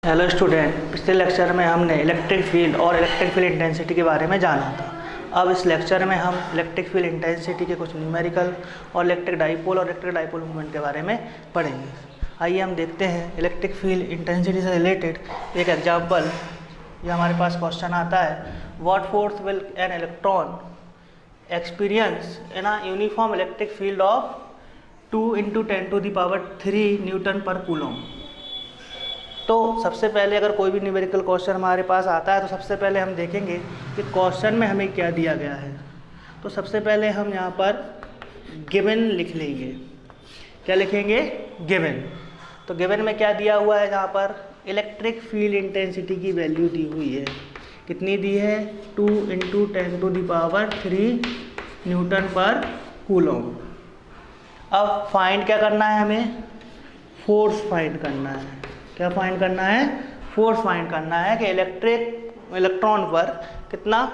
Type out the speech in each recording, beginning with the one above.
Hello student, पिछले lecture में हमने इलेक्ट्रिक फील्ड और इलेक्ट्रिक फील्ड इंटेंसिटी के बारे में जाना था। अब इस लेक्चर में हम इलेक्ट्रिक फील्ड इंटेंसिटी के कुछ न्यूमेरिकल और इलेक्ट्रिक डाइपोल मूवमेंट के बारे में पढ़ेंगे। आइए हम देखते हैं इलेक्ट्रिक फील्ड इंटेंसिटी से रिलेटेड एक एग्जाम्पल। ये हमारे पास क्वेश्चन आता है, what force will an electron experience in a uniform electric field of 2 × 10⁻³ Newton पर कूलम। तो सबसे पहले अगर कोई भी न्यूमेरिकल क्वेश्चन हमारे पास आता है तो सबसे पहले हम देखेंगे कि क्वेश्चन में हमें क्या दिया गया है। तो सबसे पहले हम यहाँ पर गिवन लिख लेंगे। क्या लिखेंगे? गिवन। तो गिवन में क्या दिया हुआ है? यहाँ पर इलेक्ट्रिक फील्ड इंटेंसिटी की वैल्यू दी हुई है। कितनी दी है? 2 × 10⁻³ न्यूटन पर कूलम। अब फाइंड क्या करना है? हमें फोर्स फाइंड करना है। क्या फाइंड करना है? फोर्स फाइंड करना है कि इलेक्ट्रॉन पर कितना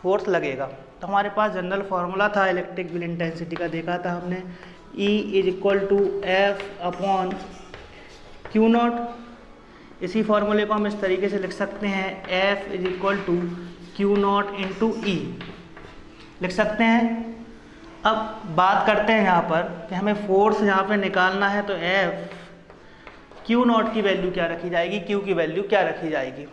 फोर्स लगेगा। तो हमारे पास जनरल फार्मूला था इलेक्ट्रिक फील्ड इंटेंसिटी का, देखा था हमने, E = F/Q0। इसी फार्मूले को हम इस तरीके से लिख सकते हैं, F = Q0 × E लिख सकते हैं। अब बात करते हैं यहाँ पर कि हमें फोर्स यहाँ पे निकालना है, तो F Q0 की वैल्यू क्या रखी जाएगी, Q की वैल्यू क्या रखी जाएगी।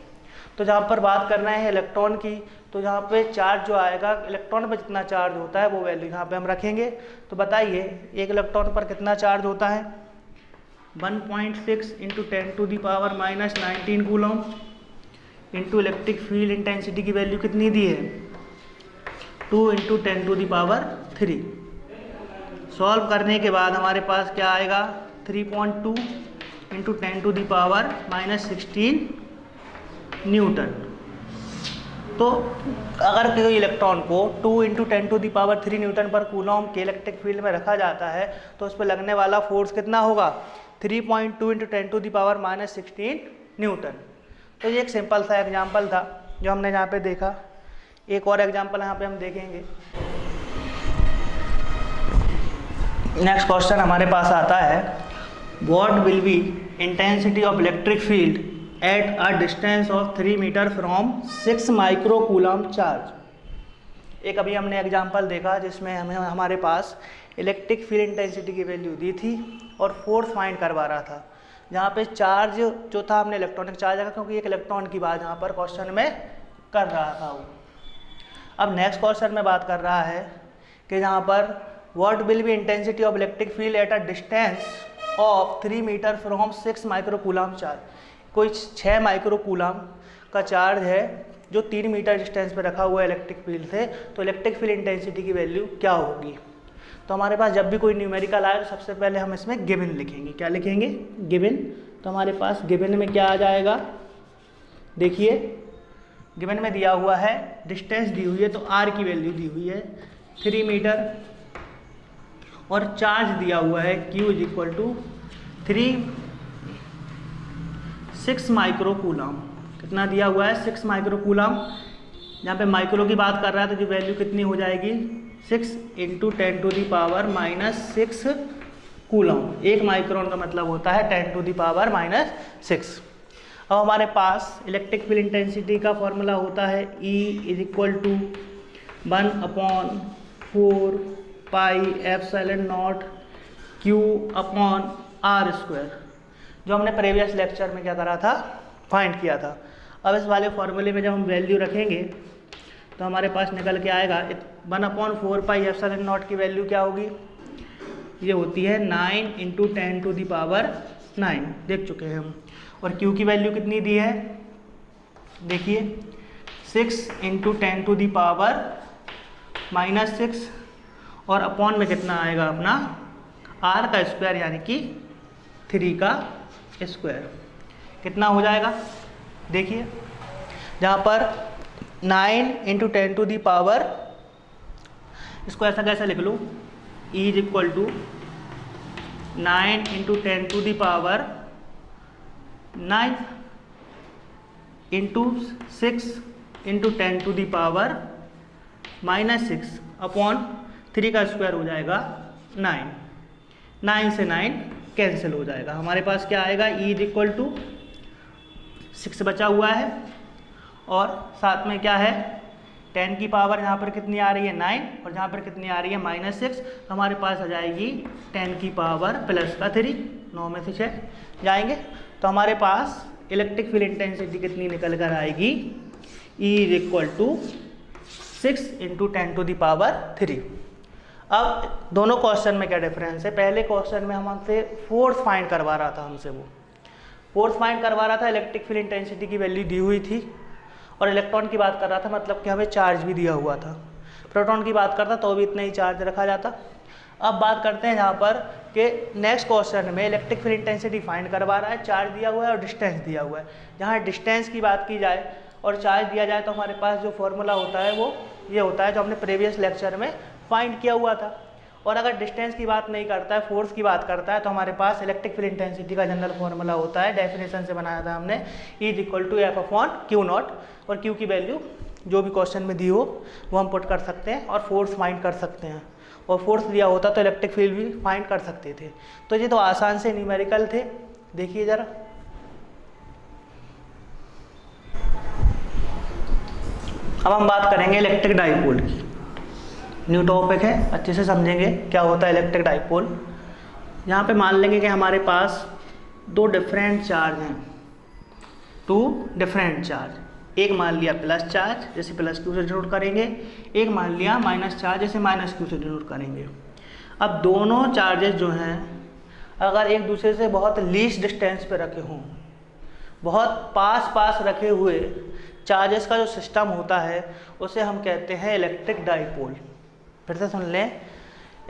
तो जहाँ पर बात करना है इलेक्ट्रॉन की, तो जहाँ पे चार्ज जो आएगा, इलेक्ट्रॉन पर जितना चार्ज होता है वो वैल्यू यहाँ पे हम रखेंगे। तो बताइए एक इलेक्ट्रॉन पर कितना चार्ज होता है? 1.6 × 10⁻−19 coulomb into electric field intensity की वैल्यू कितनी दी है? 2 × 10⁻³ सॉल्व करने के बाद हमारे पास क्या आएगा? 3.2 × 10⁻−16 न्यूटन। तो अगर कोई इलेक्ट्रॉन को 2 × 10⁻³ न्यूटन पर कूलम के इलेक्ट्रिक फील्ड में रखा जाता है तो उस पर लगने वाला फोर्स कितना होगा? 3.2 × 10⁻−16 न्यूटन। तो ये एक सिंपल सा एग्जाम्पल था जो हमने यहाँ पे देखा। एक और एग्जाम्पल यहाँ पे हम देखेंगे। नेक्स्ट क्वेश्चन हमारे पास आता है, what will be intensity of electric field at a distance of 3 metre from 6 microcoulomb charge. एक अभी हमने एग्जांपल देखा जिसमें हमारे पास इलेक्ट्रिक फील्ड इंटेंसिटी की वैल्यू दी थी और फोर्स फाइंड करवा रहा था। जहाँ पे चार्ज जो था हमने इलेक्ट्रॉनिक चार्ज रखा, क्योंकि एक इलेक्ट्रॉन की बात यहाँ पर क्वेश्चन में कर रहा था वो। अब नेक्स्ट क्वेश्चन में बात कर रहा है कि जहाँ पर what will be intensity of electric field at a distance of 3 metre from 6 microcoulomb charge. कोई 6 माइक्रोकूलम का चार्ज है जो 3 मीटर डिस्टेंस पे रखा हुआ है इलेक्ट्रिक फील्ड से, तो इलेक्ट्रिक फील्ड इंटेंसिटी की वैल्यू क्या होगी? तो हमारे पास जब भी कोई न्यूमेरिकल आए तो सबसे पहले हम इसमें गिवन लिखेंगे। क्या लिखेंगे? गिवन। तो हमारे पास गिवन में क्या आ जाएगा? देखिए गिवन में दिया हुआ है, डिस्टेंस दी हुई है, तो आर की वैल्यू दी हुई है 3 मीटर और चार्ज दिया हुआ है Q = 6 माइक्रोकूलम। कितना दिया हुआ है? 6 माइक्रोकूलम। यहाँ पे माइक्रो की बात कर रहा है तो जो वैल्यू कितनी हो जाएगी? 6 × 10⁻⁻6 कूलम। 1 माइक्रोन का मतलब होता है 10⁻⁻6। अब हमारे पास इलेक्ट्रिक फील्ड इंटेंसिटी का फॉर्मूला होता है E = 1/4πε0 Q/r², जो हमने प्रीवियस लेक्चर में क्या करा था? फाइंड किया था। अब इस वाले फॉर्मूले में जब हम वैल्यू रखेंगे तो हमारे पास निकल के आएगा 1/4πε0 की वैल्यू क्या होगी? ये होती है 9 × 10⁹ देख चुके हैं हम। और Q की वैल्यू कितनी दी है? देखिए 6 × 10⁻⁻6 और अपॉन में कितना आएगा अपना? r का स्क्वायर यानी कि 3 का स्क्वायर। कितना हो जाएगा? देखिए जहाँ पर 9 × 10⁻, इसको ऐसा कैसे लिख लूँ? E = 9 × 10⁹ इंटू 6 × 10⁻⁻6 अपॉन 3 का स्क्वायर हो जाएगा 9। 9 से 9 कैंसिल हो जाएगा। हमारे पास क्या आएगा? E = 6 बचा हुआ है, और साथ में क्या है 10 की पावर यहाँ पर कितनी आ रही है 9, और यहाँ पर कितनी आ रही है -6, तो हमारे पास आ जाएगी 10 की पावर प्लस का 3, 9 में से 6 जाएंगे, तो हमारे पास इलेक्ट्रिक फील्ड इंटेंसिटी कितनी निकल कर आएगी, E = 6 × 10⁻³ अब दोनों क्वेश्चन में क्या डिफरेंस है, पहले क्वेश्चन में हमसे फोर्स फाइंड करवा रहा था, वो फोर्स फाइंड करवा रहा था, इलेक्ट्रिक फील्ड इंटेंसिटी की वैल्यू दी हुई थी, और इलेक्ट्रॉन की बात कर रहा था, मतलब कि हमें चार्ज भी दिया हुआ था। प्रोटॉन की बात करता तो भी इतना ही चार्ज रखा जाता। अब बात करते हैं यहाँ पर कि नेक्स्ट क्वेश्चन में इलेक्ट्रिक फील्ड इंटेंसिटी फाइंड करवा रहा है, चार्ज दिया हुआ है और डिस्टेंस दिया हुआ है। जहाँ डिस्टेंस की बात की जाए और चार्ज दिया जाए तो हमारे पास जो फॉर्मूला होता है वो ये होता है जो हमने प्रीवियस लेक्चर में फाइंड किया हुआ था। और अगर डिस्टेंस की बात नहीं करता है, फोर्स की बात करता है, तो हमारे पास इलेक्ट्रिक फील्ड इंटेंसिटी का जनरल फॉर्मूला होता है, डेफिनेशन से बनाया था हमने, E = F/Q0, और Q की वैल्यू जो भी क्वेश्चन में दी हो वो हम पुट कर सकते हैं और फोर्स फाइंड कर सकते हैं, और फोर्स दिया होता तो इलेक्ट्रिक फील्ड भी फाइंड कर सकते थे। तो ये तो आसान से न्यूमेरिकल थे, देखिए ज़रा। अब हम बात करेंगे इलेक्ट्रिक डाइपोल की, न्यू टॉपिक है, अच्छे से समझेंगे क्या होता है इलेक्ट्रिक डाइपोल। यहाँ पे मान लेंगे कि हमारे पास 2 डिफरेंट चार्ज हैं, 2 डिफरेंट चार्ज, एक मान लिया प्लस चार्ज जैसे प्लस Q से डिनोट करेंगे, एक मान लिया माइनस चार्ज जैसे माइनस Q से डिनोट करेंगे। अब दोनों चार्जेस जो हैं अगर एक दूसरे से बहुत लीस्ट डिस्टेंस पे रखे हों, बहुत पास रखे हुए चार्जेस का जो सिस्टम होता है उसे हम कहते हैं इलेक्ट्रिक डाइपोल। फिर से सुन लें,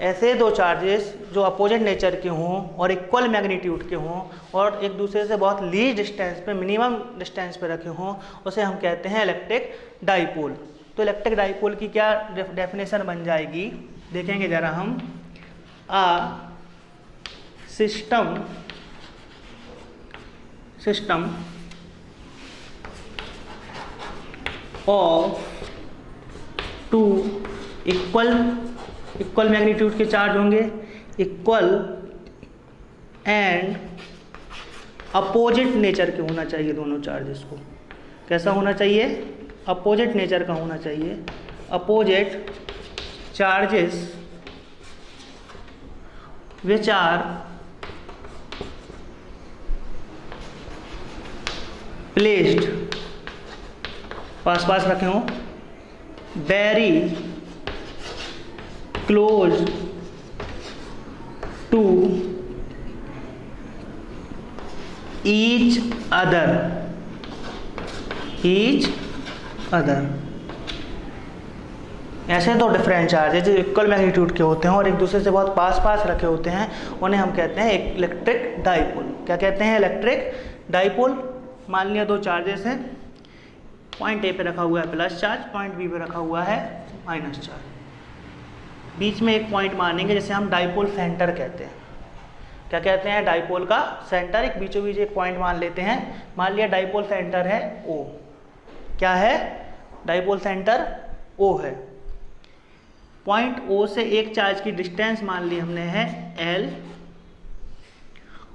ऐसे 2 चार्जेस जो अपोजिट नेचर के हों और इक्वल मैग्नीट्यूड के हों और एक दूसरे से बहुत लीस्ट डिस्टेंस पे, मिनिमम डिस्टेंस पे रखे हों, उसे हम कहते हैं इलेक्ट्रिक डाइपोल। तो इलेक्ट्रिक डाइपोल की क्या डेफिनेशन बन जाएगी, देखेंगे ज़रा हम। सिस्टम ऑफ 2 इक्वल मैग्नीट्यूड के चार्ज होंगे, इक्वल एंड अपोजिट नेचर के होना चाहिए दोनों चार्जेस को। कैसा होना चाहिए, अपोजिट नेचर का होना चाहिए। Opposite charges which are placed, पास रखे हों, very close to each other. ऐसे 2 डिफरेंट चार्जेस जो इक्वल मैग्नीट्यूड के होते हैं और एक दूसरे से बहुत पास रखे होते हैं उन्हें हम कहते हैं इलेक्ट्रिक डाइपोल। क्या कहते हैं, इलेक्ट्रिक डाइपोल। मान लिया 2 चार्जेस हैं, पॉइंट ए पे रखा हुआ है प्लस चार्ज, पॉइंट बी पे रखा हुआ है माइनस चार्ज, बीच में एक पॉइंट मानेंगे जैसे हम डाइपोल सेंटर कहते हैं। क्या कहते हैं, डाइपोल का सेंटर, एक बीचों बीच एक पॉइंट मान लेते हैं। मान लिया डाइपोल सेंटर है O। क्या है, डाइपोल सेंटर O है। पॉइंट O से एक चार्ज की डिस्टेंस मान ली हमने है L,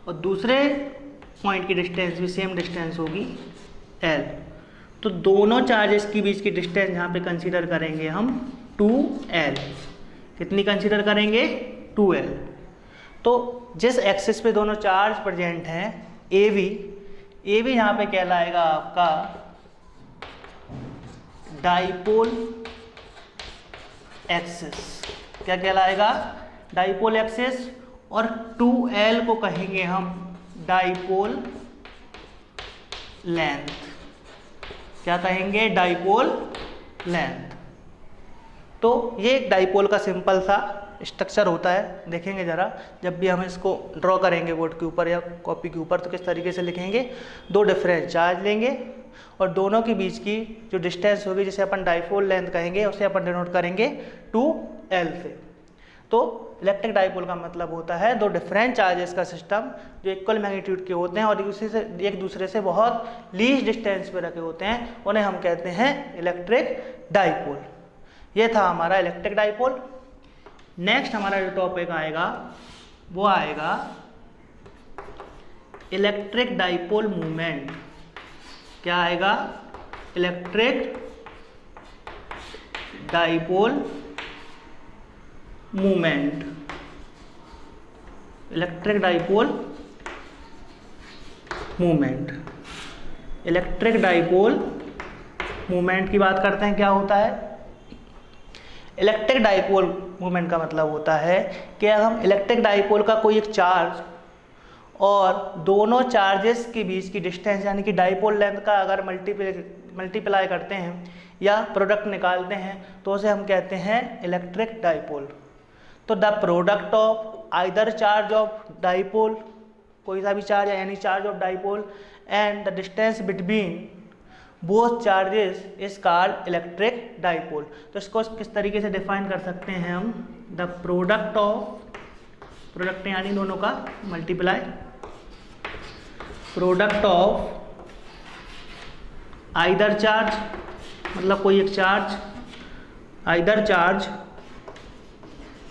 और दूसरे पॉइंट की डिस्टेंस भी सेम डिस्टेंस होगी L। तो दोनों चार्जेस के बीच की डिस्टेंस यहाँ पे कंसीडर करेंगे हम 2L। कितनी कंसीडर करेंगे, 2L। तो जिस एक्सिस पे दोनों चार्ज प्रेजेंट हैं AB यहाँ पे कहलाएगा आपका डाइपोल एक्सिस। क्या कहलाएगा, डाइपोल एक्सिस। और 2L को कहेंगे हम डाइपोल लेंथ। क्या कहेंगे, डाइपोल लेंथ। तो ये एक डाइपोल का सिंपल सा स्ट्रक्चर होता है। देखेंगे ज़रा, जब भी हम इसको ड्रॉ करेंगे बोर्ड के ऊपर या कॉपी के ऊपर तो किस तरीके से लिखेंगे, 2 डिफरेंट चार्ज लेंगे और दोनों के बीच की जो डिस्टेंस होगी जिसे अपन डाइपोल लेंथ कहेंगे उसे अपन डिनोट करेंगे 2L से। तो इलेक्ट्रिक डाइपोल का मतलब होता है 2 डिफरेंट चार्जेस का सिस्टम जो इक्वल मैग्नीट्यूड के होते हैं और एक दूसरे से बहुत लीस्ट डिस्टेंस पे रखे होते हैं, उन्हें हम कहते हैं इलेक्ट्रिक डाइपोल। ये था हमारा इलेक्ट्रिक डाइपोल। नेक्स्ट हमारा जो टॉपिक आएगा वो आएगा इलेक्ट्रिक डाइपोल मूवमेंट। क्या आएगा, electric dipole moment. Electric dipole moment, electric dipole moment की बात करते हैं। क्या होता है इलेक्ट्रिक डाइपोल मोमेंट का मतलब होता है कि हम इलेक्ट्रिक डाइपोल का कोई एक चार्ज और दोनों चार्जेस के बीच की डिस्टेंस यानी कि डाइपोल लेंथ का अगर मल्टीप्लाई करते हैं या प्रोडक्ट निकालते हैं तो उसे हम कहते हैं इलेक्ट्रिक डाइपोल। तो the product of either charge of dipole, कोई सा भी चार्ज या any charge of dipole, and the distance between both charges is called electric dipole. तो इसको किस तरीके से डिफाइन कर सकते हैं हम, द प्रोडक्ट ऑफ, प्रोडक्ट यानी दोनों का multiply, product of either charge मतलब कोई एक चार्ज, आइदर चार्ज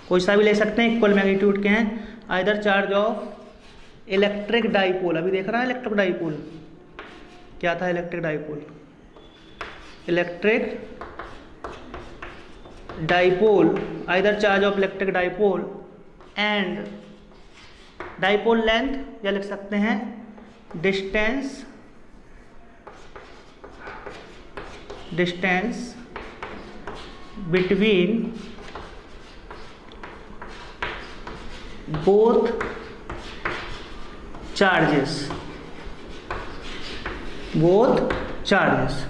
कोई सा भी ले सकते हैं, इक्वल मैग्नीट्यूड के हैं, either charge of electric dipole. अभी देख रहा है इलेक्ट्रिक डाइपोल क्या था, electric dipole, electric dipole, either charge of electric dipole and dipole length, या लिख सकते हैं distance, distance between both charges, both charges.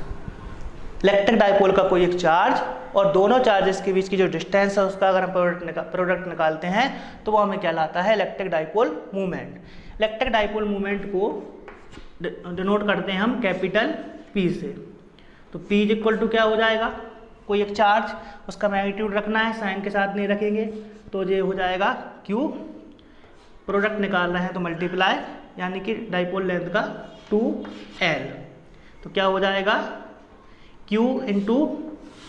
Electric dipole का कोई एक चार्ज और दोनों चार्जेस के बीच की जो डिस्टेंस है उसका अगर हम प्रोडक्ट निकालते हैं तो वो हमें कहलाता है electric dipole movement. Electric dipole movement को डिनोट करते हैं हम कैपिटल P से। तो P इज इक्वल टू क्या हो जाएगा, कोई एक चार्ज उसका मैग्नीट्यूड रखना है, साइन के साथ नहीं रखेंगे, तो ये हो जाएगा Q, प्रोडक्ट निकाल रहे हैं तो मल्टीप्लाई यानी कि डाइपोल लेंथ का 2L, तो क्या हो जाएगा Q इंटू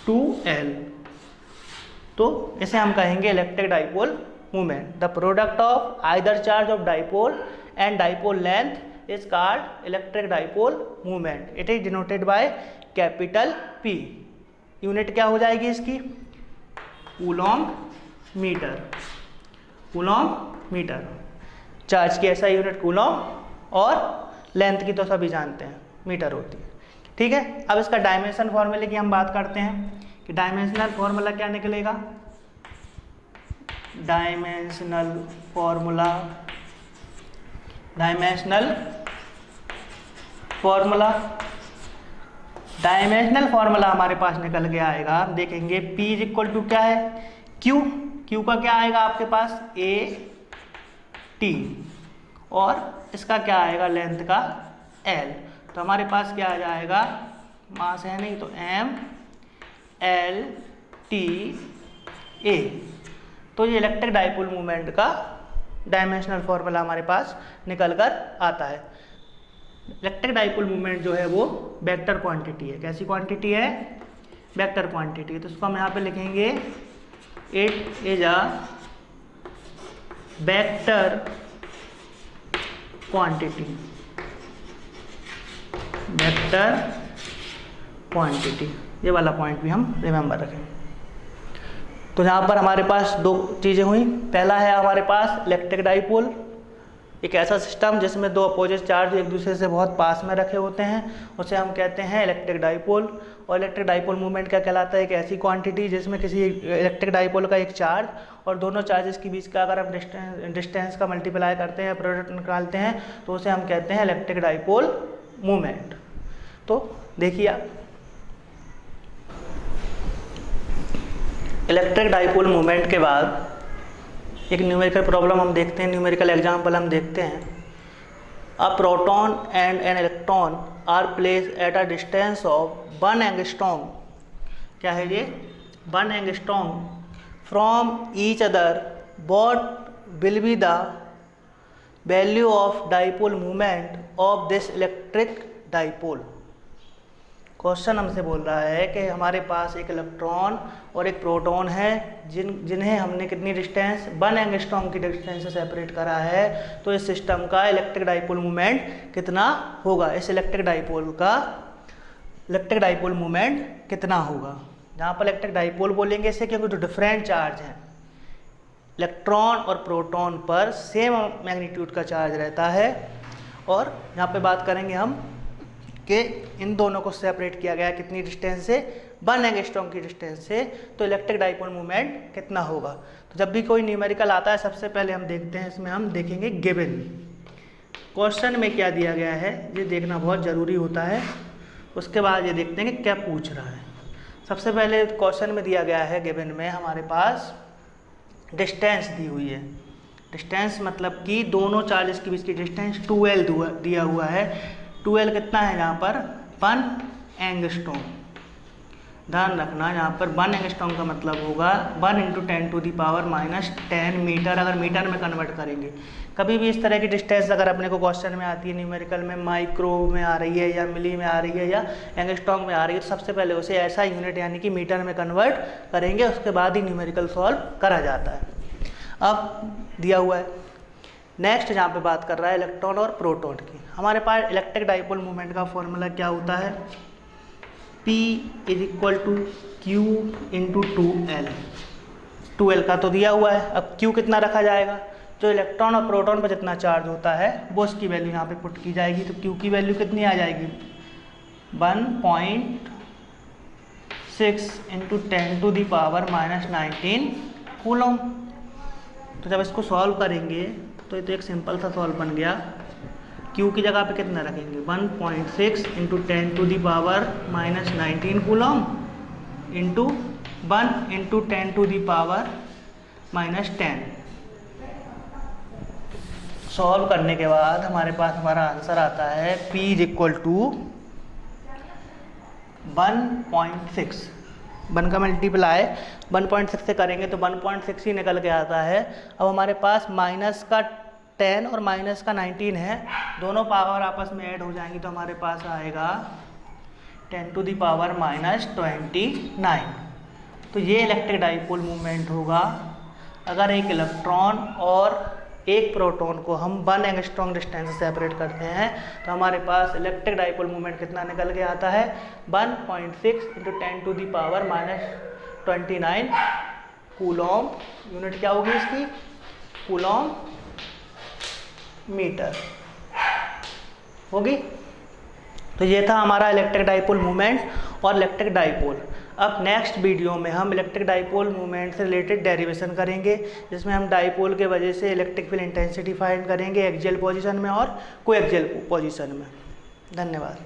2L। तो इसे हम कहेंगे electric dipole movement. The product of either charge of dipole and dipole length is called electric dipole movement. It is denoted by capital P। Unit क्या हो जाएगी इसकी, coulomb metre, coulomb metre. Charge की ऐसा यूनिट कूलॉम और length की तो सभी जानते हैं मीटर होती है। ठीक है, अब इसका डायमेंशन फॉर्मूले की हम बात करते हैं कि डायमेंशनल फॉर्मूला क्या निकलेगा। Dimensional formula, dimensional formula, dimensional formula हमारे पास निकल के आएगा। देखेंगे P इज इक्वल टू क्या है, Q का क्या आएगा आपके पास A T और इसका क्या आएगा लेंथ का L। तो हमारे पास क्या आ जाएगा, मास है नहीं तो M L T A। तो ये इलेक्ट्रिक डाइपोल मूवमेंट का डायमेंशनल फॉर्मूला हमारे पास निकल कर आता है। इलेक्ट्रिक डाइपोल मूवमेंट जो है वो वेक्टर क्वांटिटी है। कैसी क्वांटिटी है, वेक्टर क्वांटिटी। तो उसको हम यहाँ पे लिखेंगे it is a vector quantity, vector quantity. ये वाला पॉइंट भी हम रिमेंबर रखें। तो यहाँ पर हमारे पास दो चीज़ें हुई। पहला है हमारे पास इलेक्ट्रिक डाइपोल, एक ऐसा सिस्टम जिसमें दो अपोजिट चार्ज एक दूसरे से बहुत पास में रखे होते हैं, उसे हम कहते हैं इलेक्ट्रिक डाइपोल। और इलेक्ट्रिक डाइपोल मूवमेंट क्या कहलाता है, एक ऐसी क्वांटिटी जिसमें किसी इलेक्ट्रिक डाइपोल का एक चार्ज और दोनों चार्जेस के बीच का अगर हम डिस्टेंस का मल्टीप्लाई करते हैं, प्रोडक्ट निकालते हैं, तो उसे हम कहते हैं इलेक्ट्रिक डाइपोल मूवमेंट। तो देखिए आप, इलेक्ट्रिक डाइपोल मूवमेंट के बाद एक न्यूमेरिकल प्रॉब्लम हम देखते हैं, न्यूमेरिकल एग्जाम्पल हम देखते हैं। A proton and an electron are place at a distance of 1 angstrom. क्या है ये, 1 angstrom from each other. What will be the value of dipole movement of this electric dipole. Question हमसे बोल रहा है कि हमारे पास एक इलेक्ट्रॉन और एक प्रोटॉन है जिन्हें हमने कितनी डिस्टेंस 1 एंगस्ट्रॉम की डिस्टेंस से सेपरेट करा है, तो इस सिस्टम का इलेक्ट्रिक डाइपोल मोमेंट कितना होगा। इस इलेक्ट्रिक डाइपोल मोमेंट कितना होगा। जहाँ पर इलेक्ट्रिक डाइपोल बोलेंगे इसे, क्योंकि जो डिफरेंट चार्ज हैं इलेक्ट्रॉन और प्रोटॉन पर सेम मैग्नीट्यूड का चार्ज रहता है। और यहाँ पे बात करेंगे हम कि इन दोनों को सेपरेट किया गया कितनी डिस्टेंस से, 1 एंगस्ट्रॉम की डिस्टेंस से, तो इलेक्ट्रिक डाइपोल मोमेंट कितना होगा। तो जब भी कोई न्यूमेरिकल आता है सबसे पहले हम देखते हैं, इसमें हम देखेंगे गिवन क्वेश्चन में क्या दिया गया है, ये देखना बहुत ज़रूरी होता है। उसके बाद ये देखते हैं कि क्या पूछ रहा है। सबसे पहले क्वेश्चन में दिया गया है, गिवन में हमारे पास डिस्टेंस दी हुई है। डिस्टेंस मतलब कि दोनों चार्जेस के बीच की डिस्टेंस 2L दिया हुआ है। 2L कितना है यहाँ पर 1 एंगस्ट्रॉम। ध्यान रखना यहाँ पर 1 एंगस्ट्रॉम का मतलब होगा 1 × 10⁻⁻10 मीटर, अगर मीटर में कन्वर्ट करेंगे। कभी भी इस तरह की डिस्टेंस अगर अपने को क्वेश्चन में आती है, न्यूमेरिकल में माइक्रो में आ रही है या मिली में आ रही है या एंगस्ट्रॉम में आ रही है, तो सबसे पहले उसे ऐसा यूनिट यानी कि मीटर में कन्वर्ट करेंगे, उसके बाद ही न्यूमेरिकल सॉल्व करा जाता है। अब दिया हुआ है नेक्स्ट, जहाँ पे बात कर रहा है इलेक्ट्रॉन और प्रोटॉन की। हमारे पास इलेक्ट्रिक डाइपोल मोमेंट का फॉर्मूला क्या होता है, P = Q × 2L। 2L का तो दिया हुआ है, अब Q कितना रखा जाएगा, जो इलेक्ट्रॉन और प्रोटॉन पर जितना चार्ज होता है वो उसकी वैल्यू यहाँ पे पुट की जाएगी। तो Q की वैल्यू कितनी आ जाएगी 1.6 × 10⁻⁻19 कूलम। तो जब इसको सॉल्व करेंगे तो ये तो एक सिंपल सा सॉल्व बन गया। Q की जगह पे कितना रखेंगे 1.6 × 10⁻⁻19 कूलम इंटू 1 × 10⁻⁻10। सॉल्व करने के बाद हमारे पास हमारा आंसर आता है P = 1.6। 1 का मल्टीप्लाई 1.6 से करेंगे तो 1.6 ही निकल के आता है। अब हमारे पास माइनस का 10 और माइनस का 19 है, दोनों पावर आपस में ऐड हो जाएंगी तो हमारे पास आएगा 10⁻⁻29। तो ये इलेक्ट्रिक डाइपोल मूवमेंट होगा अगर एक इलेक्ट्रॉन और एक प्रोटॉन को हम 1 एंगस्ट्रॉम डिस्टेंस से सेपरेट करते हैं, तो हमारे पास इलेक्ट्रिक डाइपोल मूवमेंट कितना निकल के आता है 1.6 × 10⁻29 कूलॉम। यूनिट क्या होगी इसकी, कूलॉम मीटर होगी। तो ये था हमारा इलेक्ट्रिक डाइपोल मूवमेंट और इलेक्ट्रिक डाइपोल। अब नेक्स्ट वीडियो में हम इलेक्ट्रिक डाइपोल मूवमेंट से रिलेटेड डेरिवेशन करेंगे, जिसमें हम डाइपोल के वजह से इलेक्ट्रिक फील्ड इंटेंसिटी फाइंड करेंगे एक्सियल पोजीशन में और कोएक्सियल पोजीशन में। धन्यवाद।